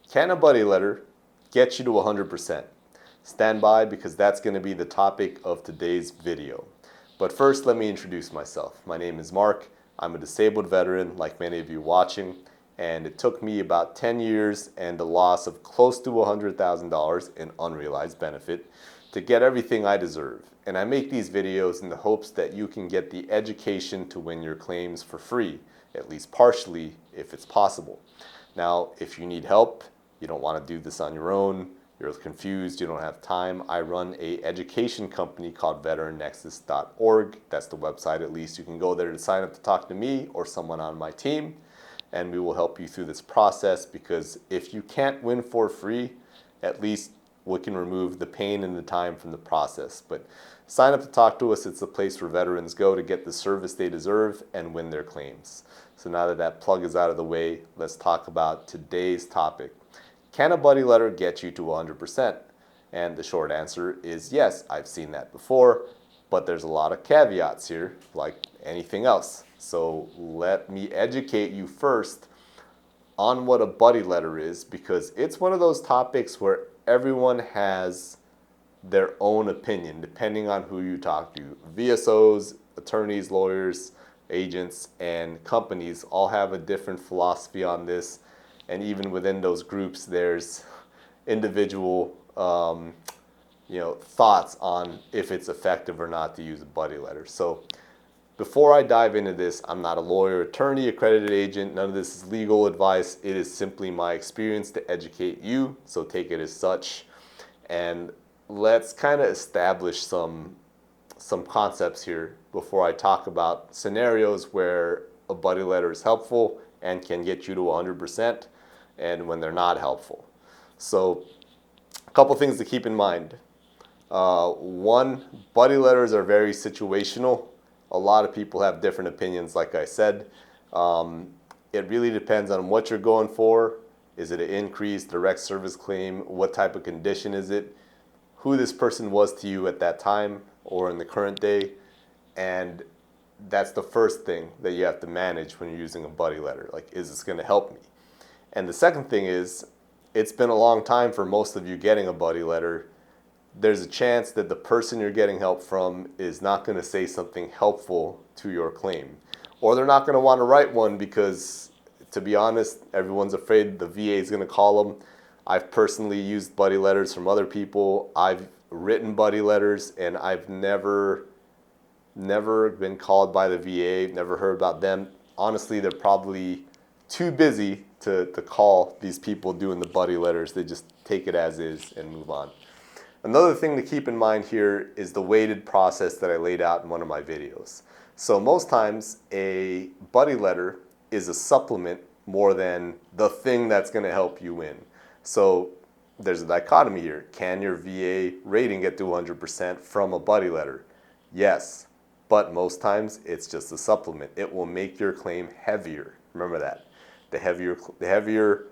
Can a buddy letter get you to 100%? Stand by because that's going to be the topic of today's video. But first, let me introduce myself. My name is Mark. I'm a disabled veteran like many of you watching, and it took me about 10 years and a loss of close to $100,000 in unrealized benefit to get everything I deserve. And I make these videos in the hopes that you can get the education to win your claims for free, at least partially if it's possible. Now, if you need help, you don't want to do this on your own, you're confused, you don't have time, I run an education company called veterannexus.org. That's the website, at least. You can go there to sign up to talk to me or someone on my team, and we will help you through this process, because if you can't win for free, at least we can remove the pain and the time from the process. But sign up to talk to us. It's the place where veterans go to get the service they deserve and win their claims. So now that that plug is out of the way, let's talk about today's topic. Can a buddy letter get you to 100%? And the short answer is yes, I've seen that before, but there's a lot of caveats here, like anything else. So let me educate you first on what a buddy letter is, because it's one of those topics where everyone has their own opinion depending on who you talk to. VSOs, attorneys, lawyers, agents, and companies all have a different philosophy on this. And even within those groups, there's individual thoughts on if it's effective or not to use a buddy letter. So before I dive into this, I'm not a lawyer, attorney, accredited agent. None of this is legal advice. It is simply my experience to educate you. So take it as such. And let's kind of establish some concepts here before I talk about scenarios where a buddy letter is helpful and can get you to 100%, and when they're not helpful. So a couple things to keep in mind. One, buddy letters are very situational. A lot of people have different opinions, like I said. It really depends on what you're going for. Is it an increase, direct service claim? What type of condition is it? Who this person was to you at that time or in the current day. And that's the first thing that you have to manage when you're using a buddy letter. Like, is this going to help me? And the second thing is, it's been a long time for most of you getting a buddy letter. There's a chance that the person you're getting help from is not going to say something helpful to your claim. Or they're not going to want to write one because, to be honest, everyone's afraid the VA is going to call them. I've personally used buddy letters from other people. I've written buddy letters, and I've never been called by the VA, never heard about them. Honestly, they're probably too busy to call these people doing the buddy letters. They just take it as is and move on. Another thing to keep in mind here is the weighted process that I laid out in one of my videos. So most times a buddy letter is a supplement more than the thing that's going to help you win. So there's a dichotomy here. Can your VA rating get to 100% from a buddy letter? Yes, but most times it's just a supplement. It will make your claim heavier. Remember that. The heavier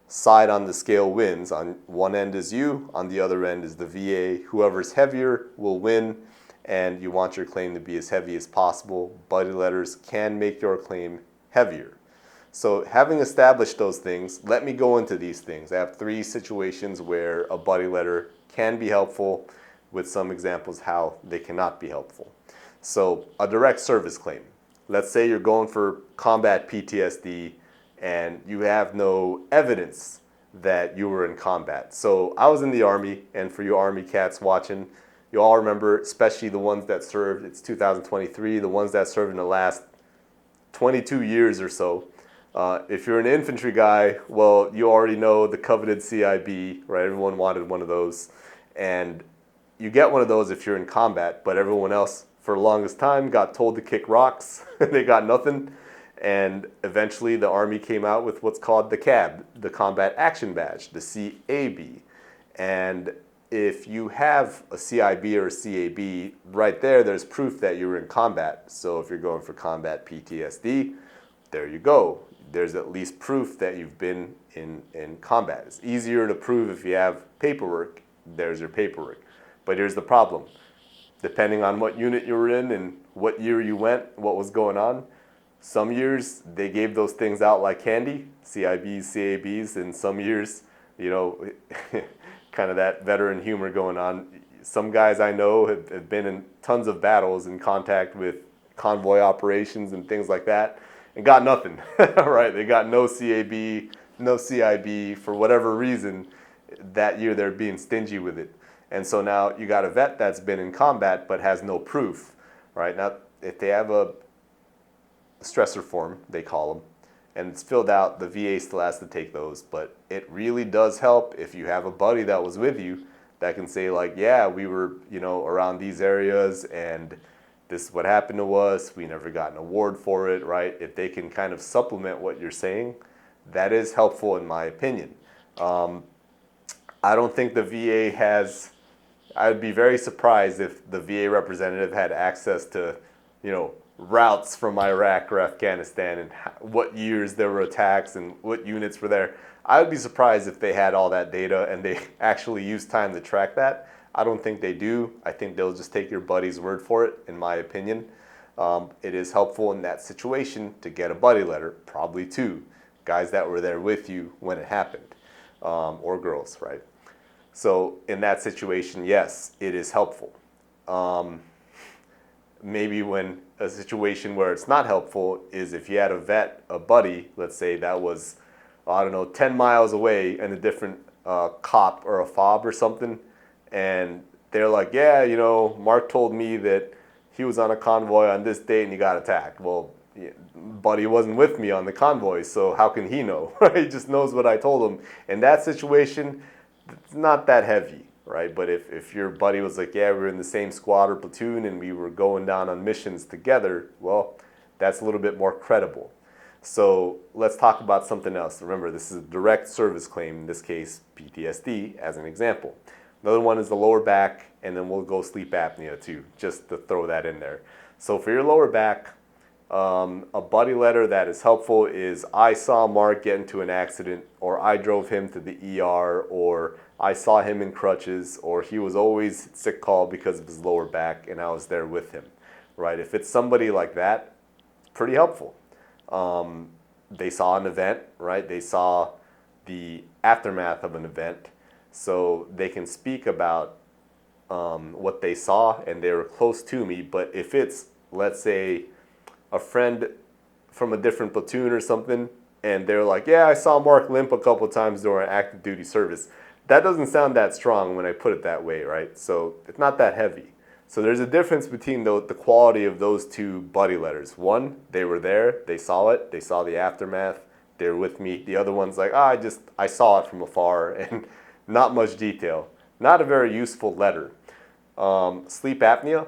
side on the scale wins. On one end is you, on the other end is the VA. Whoever's heavier will win, and you want your claim to be as heavy as possible. Buddy letters can make your claim heavier. So having established those things, let me go into these things. I have 3 situations where a buddy letter can be helpful, with some examples how they cannot be helpful. So a direct service claim. Let's say you're going for combat PTSD and you have no evidence that you were in combat. So I was in the Army, and for you Army cats watching, you all remember, especially the ones that served, it's 2023, the ones that served in the last 22 years or so. If you're an infantry guy, well, you already know the coveted CIB, right? Everyone wanted one of those. And you get one of those if you're in combat, but everyone else, for the longest time, got told to kick rocks. They got nothing. And eventually the Army came out with what's called the CAB, the Combat Action Badge, the CAB. And if you have a CIB or a CAB, right there's proof that you were in combat. So if you're going for combat PTSD, there you go. There's at least proof that you've been in combat. It's easier to prove if you have paperwork. There's your paperwork. But here's the problem. Depending on what unit you were in and what year you went, what was going on, some years they gave those things out like candy, CIBs, CABs, and some years you know, kind of that veteran humor going on. Some guys I know have been in tons of battles in contact with convoy operations and things like that and got nothing, right? They got no CAB, no CIB for whatever reason. That year they're being stingy with it. And so now you got a vet that's been in combat but has no proof, right? Now, if they have a stressor form, they call them, and it's filled out, the VA still has to take those. But it really does help if you have a buddy that was with you that can say like, yeah, we were, you know, around these areas and this is what happened to us. We never got an award for it, right? If they can kind of supplement what you're saying, that is helpful in my opinion. I don't think the VA has, I'd be very surprised if the VA representative had access to, you know, routes from Iraq or Afghanistan and what years there were attacks and what units were there. I would be surprised if they had all that data and they actually used time to track that. I don't think they do. I think they'll just take your buddy's word for it, in my opinion. It is helpful in that situation to get a buddy letter, probably two guys that were there with you when it happened, or girls, right? So in that situation, yes, it is helpful. Maybe when a situation where it's not helpful is if you had a vet, a buddy, let's say that was, I don't know, 10 miles away and a different cop or a fob or something, and they're like, yeah, you know, Mark told me that he was on a convoy on this date and he got attacked. Well, buddy wasn't with me on the convoy, so how can he know? He just knows what I told him. In that situation, it's not that heavy, right? But if your buddy was like, yeah, we were in the same squad or platoon and we were going down on missions together, well, that's a little bit more credible. So let's talk about something else. Remember, this is a direct service claim, in this case, PTSD, as an example. Another one is the lower back, and then we'll go sleep apnea too, just to throw that in there. So for your lower back, a buddy letter that is helpful is I saw Mark get into an accident, or I drove him to the ER, or I saw him in crutches, or he was always sick call because of his lower back and I was there with him, right? If it's somebody like that, it's pretty helpful. They saw an event, right? They saw the aftermath of an event, so they can speak about what they saw and they were close to me. But if it's, let's say, a friend from a different platoon or something, and they're like, yeah, I saw Mark limp a couple times during active duty service. That doesn't sound that strong when I put it that way, right? So it's not that heavy. So there's a difference between the quality of those two buddy letters. One, they were there, they saw it, they saw the aftermath, they were with me. The other one's like, I saw it from afar and not much detail. Not a very useful letter. Sleep apnea.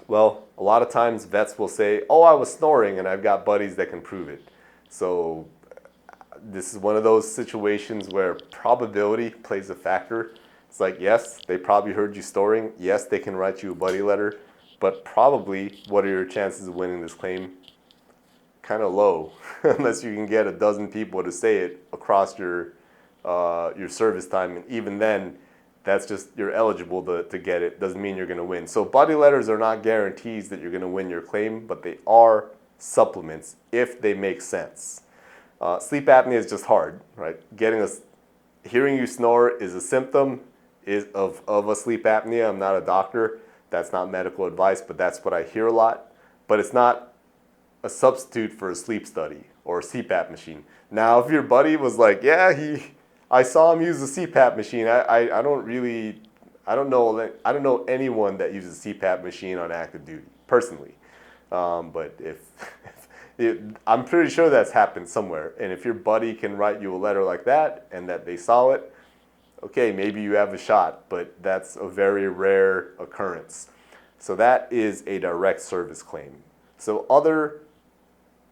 Well, a lot of times vets will say, oh, I was snoring and I've got buddies that can prove it. So this is one of those situations where probability plays a factor. It's like, yes, they probably heard you snoring. Yes, they can write you a buddy letter. But probably, what are your chances of winning this claim? Kind of low, unless you can get a dozen people to say it across your service time. And even then, that's just, you're eligible to get it. Doesn't mean you're going to win. So buddy letters are not guarantees that you're going to win your claim, but they are supplements if they make sense. Sleep apnea is just hard, right? Hearing you snore is a symptom of a sleep apnea. I'm not a doctor. That's not medical advice, but that's what I hear a lot. But it's not a substitute for a sleep study or a CPAP machine. Now, if your buddy was like, yeah, I saw him use a CPAP machine. I don't know anyone that uses a CPAP machine on active duty, personally. But I'm pretty sure that's happened somewhere. And if your buddy can write you a letter like that and that they saw it, okay, maybe you have a shot, but that's a very rare occurrence. So that is a direct service claim. So other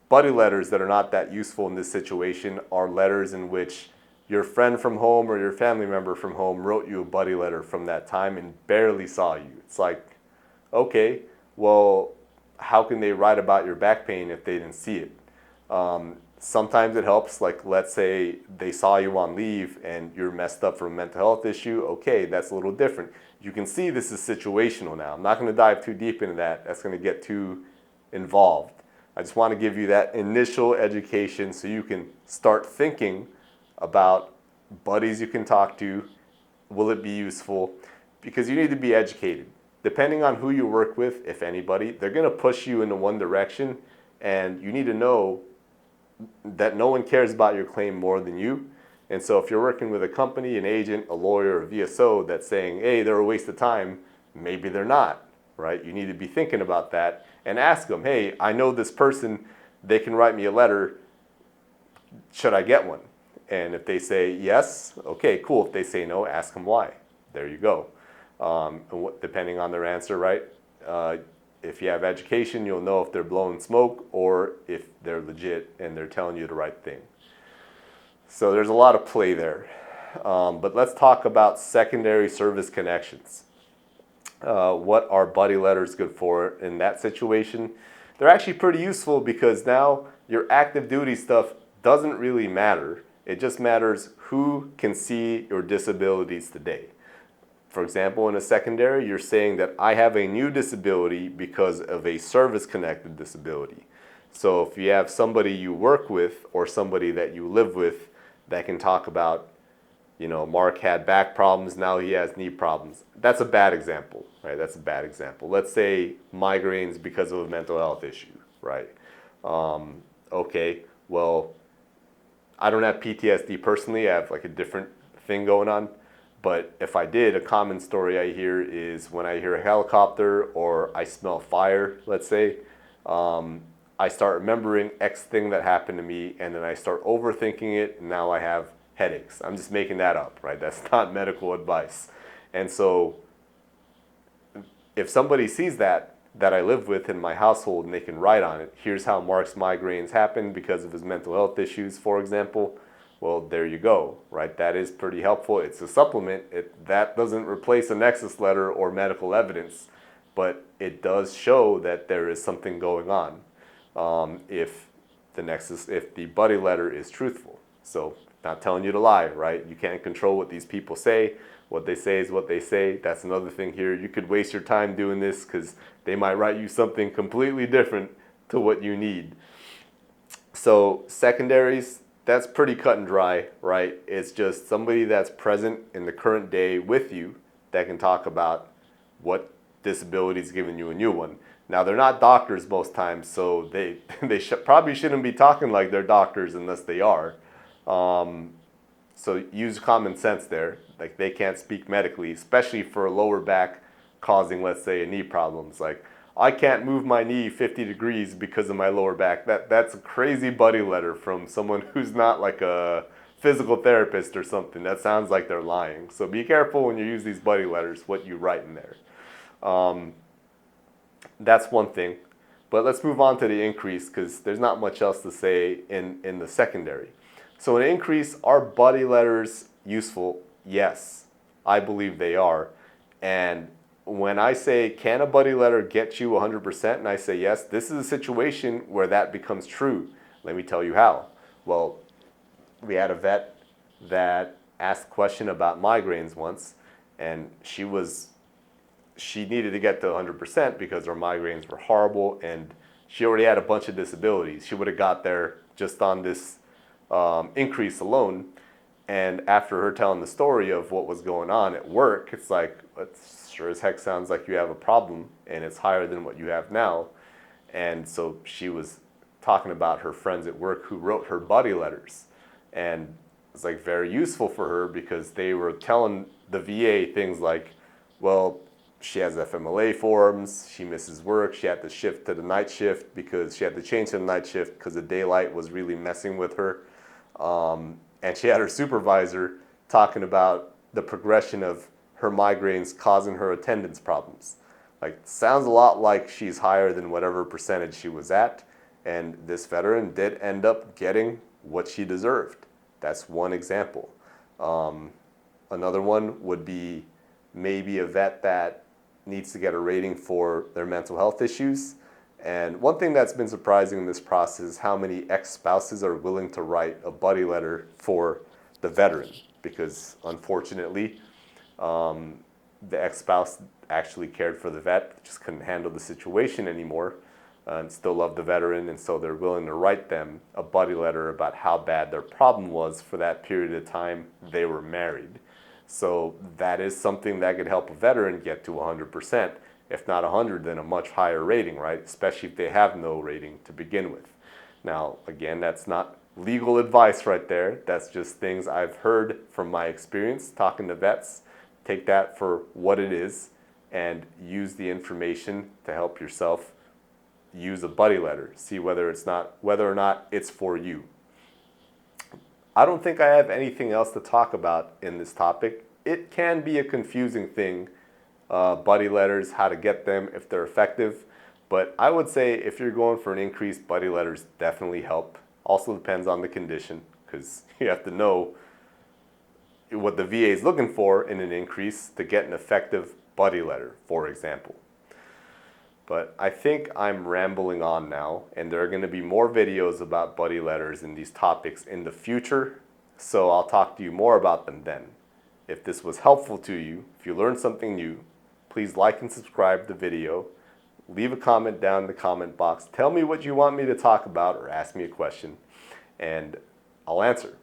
buddy letters that are not that useful in this situation are letters in which your friend from home or your family member from home wrote you a buddy letter from that time and barely saw you. It's like, okay, well, how can they write about your back pain if they didn't see it? Sometimes it helps, like let's say they saw you on leave and you're messed up from a mental health issue. Okay, that's a little different. You can see this is situational now. I'm not going to dive too deep into that. That's going to get too involved. I just want to give you that initial education so you can start thinking about buddies you can talk to? Will it be useful? Because you need to be educated. Depending on who you work with, if anybody, they're going to push you into one direction, and you need to know that no one cares about your claim more than you. And so if you're working with a company, an agent, a lawyer, a VSO that's saying, hey, they're a waste of time, maybe they're not, right? You need to be thinking about that and ask them, hey, I know this person, they can write me a letter, should I get one? And if they say yes, okay, cool. If they say no, ask them why. There you go. Depending on their answer, right? If you have education, you'll know if they're blowing smoke or if they're legit and they're telling you the right thing. So there's a lot of play there. But let's talk about secondary service connections. What are buddy letters good for in that situation? They're actually pretty useful because now your active duty stuff doesn't really matter. It just matters who can see your disabilities today. For example, in a secondary, you're saying that I have a new disability because of a service-connected disability. So if you have somebody you work with or somebody that you live with that can talk about, Mark had back problems, now he has knee problems. That's a bad example, right? That's a bad example. Let's say migraines because of a mental health issue, right? Okay, well, I don't have PTSD personally. I have like a different thing going on. But if I did, a common story I hear is when I hear a helicopter or I smell fire, let's say, I start remembering X thing that happened to me, and then I start overthinking it, and now I have headaches. I'm just making that up, right? That's not medical advice. And so if somebody sees that I live with in my household and they can write on it, here's how Mark's migraines happen because of his mental health issues, for example, well, there you go, right? That is pretty helpful. It's a supplement. That doesn't replace a Nexus letter or medical evidence, but it does show that there is something going on if the buddy letter is truthful. So not telling you to lie, right? You can't control what these people say. What they say is what they say. That's another thing here. You could waste your time doing this because they might write you something completely different to what you need. So secondaries, that's pretty cut and dry, right? It's just somebody that's present in the current day with you that can talk about what disability is giving you a new one. Now, they're not doctors most times, so they probably shouldn't be talking like they're doctors unless they are. So use common sense there. Like, they can't speak medically, especially for a lower back causing, let's say, a knee problems. Like, I can't move my knee 50 degrees because of my lower back. That's a crazy buddy letter from someone who's not like a physical therapist or something. That sounds like they're lying. So be careful when you use these buddy letters, what you write in there. That's one thing. But let's move on to the increase because there's not much else to say in the secondary. So in increase, are buddy letters useful? Yes, I believe they are. And when I say, can a buddy letter get you 100%? And I say yes, this is a situation where that becomes true. Let me tell you how. Well, we had a vet that asked a question about migraines once, and she needed to get to 100% because her migraines were horrible, and she already had a bunch of disabilities. She would have got there just on this increase alone. And after her telling the story of what was going on at work, it's like, it sure as heck sounds like you have a problem, and it's higher than what you have now. And so she was talking about her friends at work who wrote her buddy letters. And it's like very useful for her because they were telling the VA things like, well, she has FMLA forms, she misses work, she had to shift to the night shift because she had to change to the night shift because the daylight was really messing with her. And she had her supervisor talking about the progression of her migraines causing her attendance problems. Like, sounds a lot like she's higher than whatever percentage she was at. And this veteran did end up getting what she deserved. That's one example. Another one would be maybe a vet that needs to get a rating for their mental health issues. And one thing that's been surprising in this process is how many ex-spouses are willing to write a buddy letter for the veteran, because unfortunately, the ex-spouse actually cared for the vet, just couldn't handle the situation anymore. and still love the veteran, and so they're willing to write them a buddy letter about how bad their problem was for that period of time they were married. So that is something that could help a veteran get to 100%. If not 100, then a much higher rating, right? Especially if they have no rating to begin with. Now, again, that's not legal advice right there. That's just things I've heard from my experience talking to vets. Take that for what it is and use the information to help yourself use a buddy letter. See whether or not it's for you. I don't think I have anything else to talk about in this topic. It can be a confusing thing, buddy letters, how to get them, if they're effective. But I would say if you're going for an increase, buddy letters definitely help. Also depends on the condition, because you have to know what the VA is looking for in an increase to get an effective buddy letter, for example. But I think I'm rambling on now, and there are going to be more videos about buddy letters and these topics in the future, so I'll talk to you more about them then. If this was helpful to you, if you learned something new, please like and subscribe the video. Leave a comment down in the comment box. Tell me what you want me to talk about or ask me a question, and I'll answer.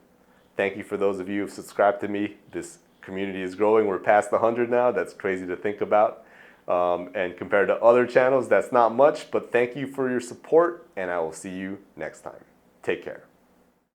Thank you for those of you who've subscribed to me. This community is growing. We're past 100 now. That's crazy to think about. And compared to other channels, that's not much, but thank you for your support, and I will see you next time. Take care.